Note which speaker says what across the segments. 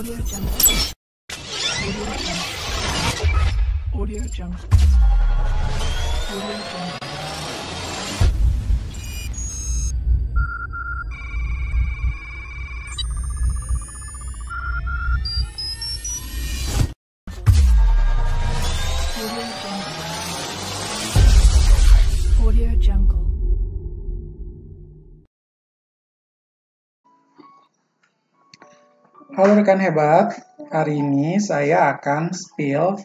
Speaker 1: Audio Jungle. Audio Jungle. Audio Jungle. Audio Jungle.
Speaker 2: Halo rekan hebat, hari ini saya akan spill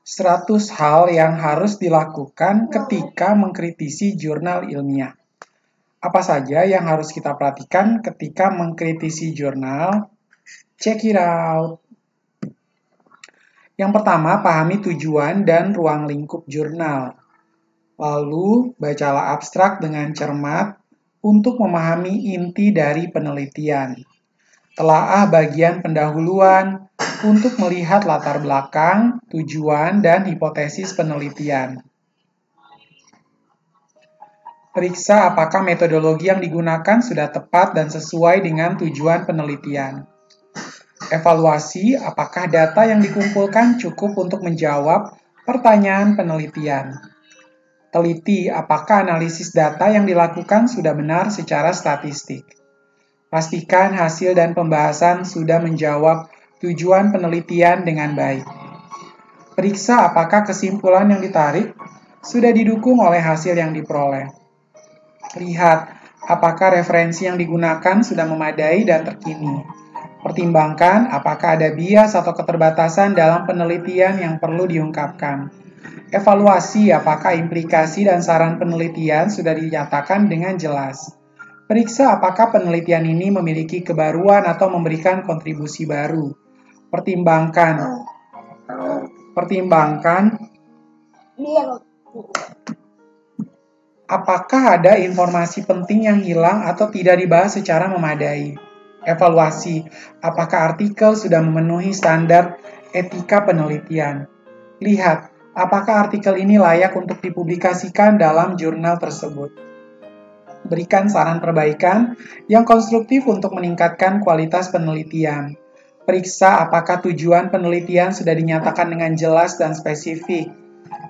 Speaker 2: 100 hal yang harus dilakukan ketika mengkritisi jurnal ilmiah. Apa saja yang harus kita perhatikan ketika mengkritisi jurnal? Check it out! Yang pertama, pahami tujuan dan ruang lingkup jurnal. Lalu, bacalah abstrak dengan cermat untuk memahami inti dari penelitian. Telaah bagian pendahuluan untuk melihat latar belakang, tujuan, dan hipotesis penelitian. Periksa apakah metodologi yang digunakan sudah tepat dan sesuai dengan tujuan penelitian. Evaluasi apakah data yang dikumpulkan cukup untuk menjawab pertanyaan penelitian. Teliti apakah analisis data yang dilakukan sudah benar secara statistik. Pastikan hasil dan pembahasan sudah menjawab tujuan penelitian dengan baik. Periksa apakah kesimpulan yang ditarik sudah didukung oleh hasil yang diperoleh. Lihat apakah referensi yang digunakan sudah memadai dan terkini. Pertimbangkan apakah ada bias atau keterbatasan dalam penelitian yang perlu diungkapkan. Evaluasi apakah implikasi dan saran penelitian sudah dinyatakan dengan jelas. Periksa apakah penelitian ini memiliki kebaruan atau memberikan kontribusi baru. Pertimbangkan apakah ada informasi penting yang hilang atau tidak dibahas secara memadai. Evaluasi apakah artikel sudah memenuhi standar etika penelitian. Lihat apakah artikel ini layak untuk dipublikasikan dalam jurnal tersebut. Berikan saran perbaikan yang konstruktif untuk meningkatkan kualitas penelitian. Periksa apakah tujuan penelitian sudah dinyatakan dengan jelas dan spesifik.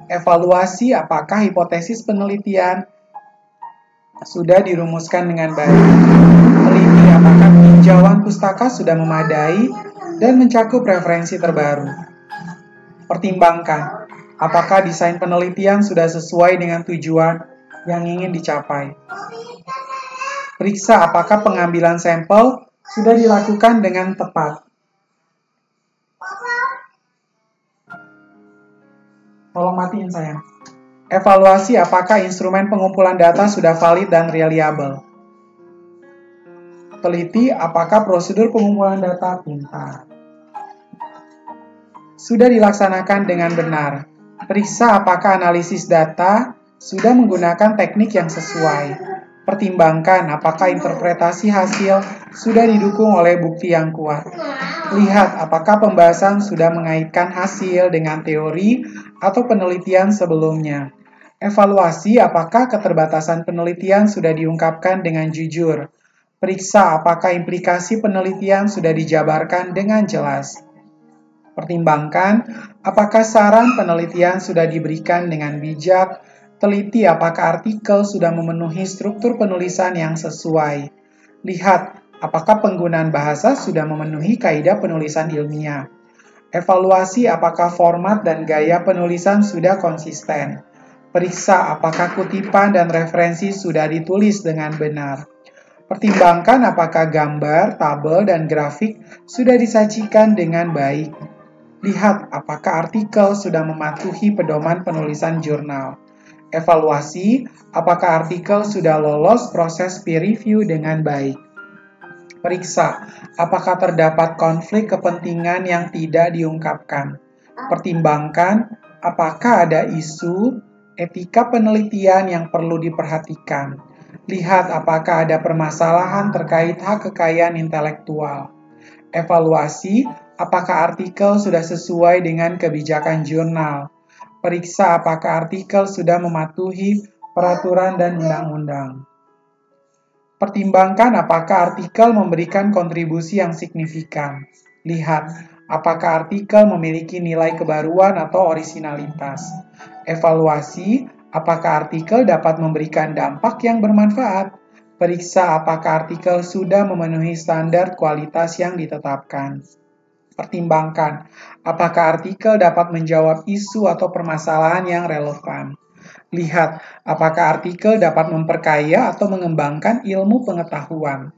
Speaker 2: Evaluasi apakah hipotesis penelitian sudah dirumuskan dengan baik. Teliti apakah peninjauan pustaka sudah memadai dan mencakup referensi terbaru. Pertimbangkan apakah desain penelitian sudah sesuai dengan tujuan yang ingin dicapai. Periksa apakah pengambilan sampel sudah dilakukan dengan tepat. Tolong matiin sayang. Evaluasi apakah instrumen pengumpulan data sudah valid dan reliable. Teliti apakah prosedur pengumpulan data pintar sudah dilaksanakan dengan benar. Periksa apakah analisis data sudah menggunakan teknik yang sesuai. Pertimbangkan apakah interpretasi hasil sudah didukung oleh bukti yang kuat. Lihat apakah pembahasan sudah mengaitkan hasil dengan teori atau penelitian sebelumnya. Evaluasi apakah keterbatasan penelitian sudah diungkapkan dengan jujur. Periksa apakah implikasi penelitian sudah dijabarkan dengan jelas. Pertimbangkan apakah saran penelitian sudah diberikan dengan bijak. Teliti apakah artikel sudah memenuhi struktur penulisan yang sesuai. Lihat apakah penggunaan bahasa sudah memenuhi kaidah penulisan ilmiah. Evaluasi apakah format dan gaya penulisan sudah konsisten. Periksa apakah kutipan dan referensi sudah ditulis dengan benar. Pertimbangkan apakah gambar, tabel, dan grafik sudah disajikan dengan baik. Lihat apakah artikel sudah mematuhi pedoman penulisan jurnal. Evaluasi apakah artikel sudah lolos proses peer review dengan baik. Periksa apakah terdapat konflik kepentingan yang tidak diungkapkan. Pertimbangkan apakah ada isu etika penelitian yang perlu diperhatikan. Lihat apakah ada permasalahan terkait hak kekayaan intelektual. Evaluasi apakah artikel sudah sesuai dengan kebijakan jurnal. Periksa apakah artikel sudah mematuhi peraturan dan undang-undang. Pertimbangkan apakah artikel memberikan kontribusi yang signifikan. Lihat, apakah artikel memiliki nilai kebaruan atau orisinalitas. Evaluasi, apakah artikel dapat memberikan dampak yang bermanfaat. Periksa apakah artikel sudah memenuhi standar kualitas yang ditetapkan. Pertimbangkan, apakah artikel dapat menjawab isu atau permasalahan yang relevan. Lihat, apakah artikel dapat memperkaya atau mengembangkan ilmu pengetahuan.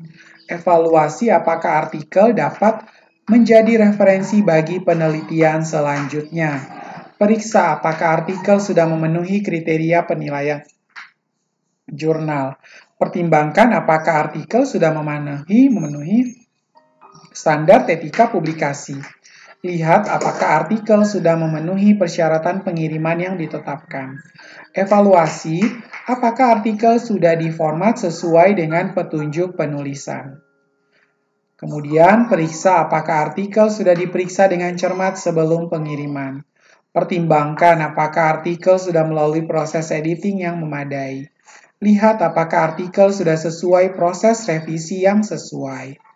Speaker 2: Evaluasi apakah artikel dapat menjadi referensi bagi penelitian selanjutnya. Periksa apakah artikel sudah memenuhi kriteria penilaian jurnal. Pertimbangkan apakah artikel sudah memenuhi standar etika publikasi. Lihat apakah artikel sudah memenuhi persyaratan pengiriman yang ditetapkan. Evaluasi, apakah artikel sudah diformat sesuai dengan petunjuk penulisan. Kemudian, periksa apakah artikel sudah diperiksa dengan cermat sebelum pengiriman. Pertimbangkan apakah artikel sudah melalui proses editing yang memadai. Lihat apakah artikel sudah sesuai proses revisi yang sesuai.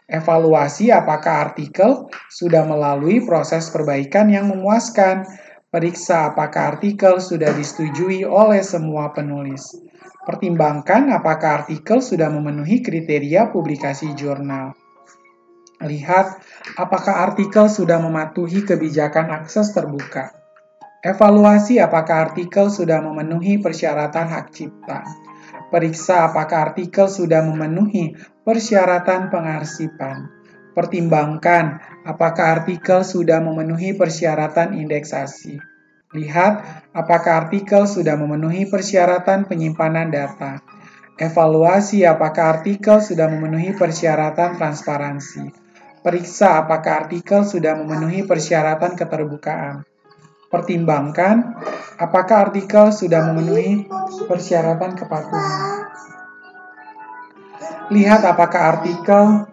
Speaker 2: Evaluasi apakah artikel sudah melalui proses perbaikan yang memuaskan. Periksa apakah artikel sudah disetujui oleh semua penulis. Pertimbangkan apakah artikel sudah memenuhi kriteria publikasi jurnal. Lihat apakah artikel sudah mematuhi kebijakan akses terbuka. Evaluasi apakah artikel sudah memenuhi persyaratan hak cipta. Periksa apakah artikel sudah memenuhi persyaratan pengarsipan. Pertimbangkan apakah artikel sudah memenuhi persyaratan indeksasi. Lihat apakah artikel sudah memenuhi persyaratan penyimpanan data. Evaluasi apakah artikel sudah memenuhi persyaratan transparansi. Periksa apakah artikel sudah memenuhi persyaratan keterbukaan. Pertimbangkan apakah artikel sudah memenuhi persyaratan kepatuhan. Lihat apakah artikel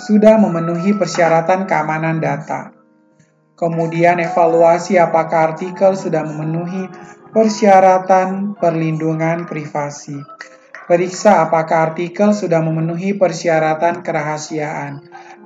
Speaker 2: sudah memenuhi persyaratan keamanan data. Kemudian evaluasi apakah artikel sudah memenuhi persyaratan perlindungan privasi. Periksa apakah artikel sudah memenuhi persyaratan kerahasiaan.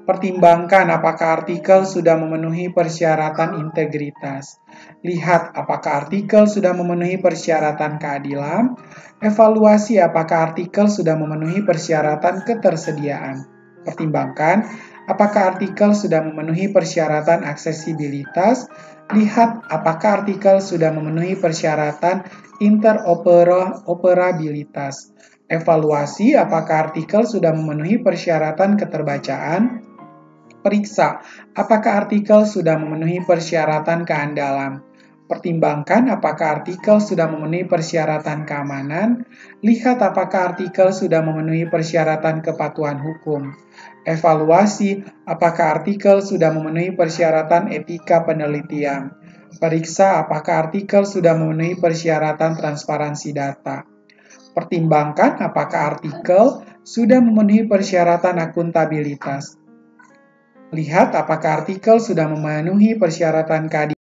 Speaker 2: Pertimbangkan apakah artikel sudah memenuhi persyaratan integritas. Lihat apakah artikel sudah memenuhi persyaratan keadilan. Evaluasi apakah artikel sudah memenuhi persyaratan ketersediaan. Pertimbangkan apakah artikel sudah memenuhi persyaratan aksesibilitas. Lihat apakah artikel sudah memenuhi persyaratan interoperabilitas. Evaluasi apakah artikel sudah memenuhi persyaratan keterbacaan. Periksa apakah artikel sudah memenuhi persyaratan keandalan. Pertimbangkan apakah artikel sudah memenuhi persyaratan keamanan. Lihat apakah artikel sudah memenuhi persyaratan kepatuhan hukum. Evaluasi apakah artikel sudah memenuhi persyaratan etika penelitian. Periksa apakah artikel sudah memenuhi persyaratan transparansi data. Pertimbangkan apakah artikel sudah memenuhi persyaratan akuntabilitas. Lihat apakah artikel sudah memenuhi persyaratan keadilan.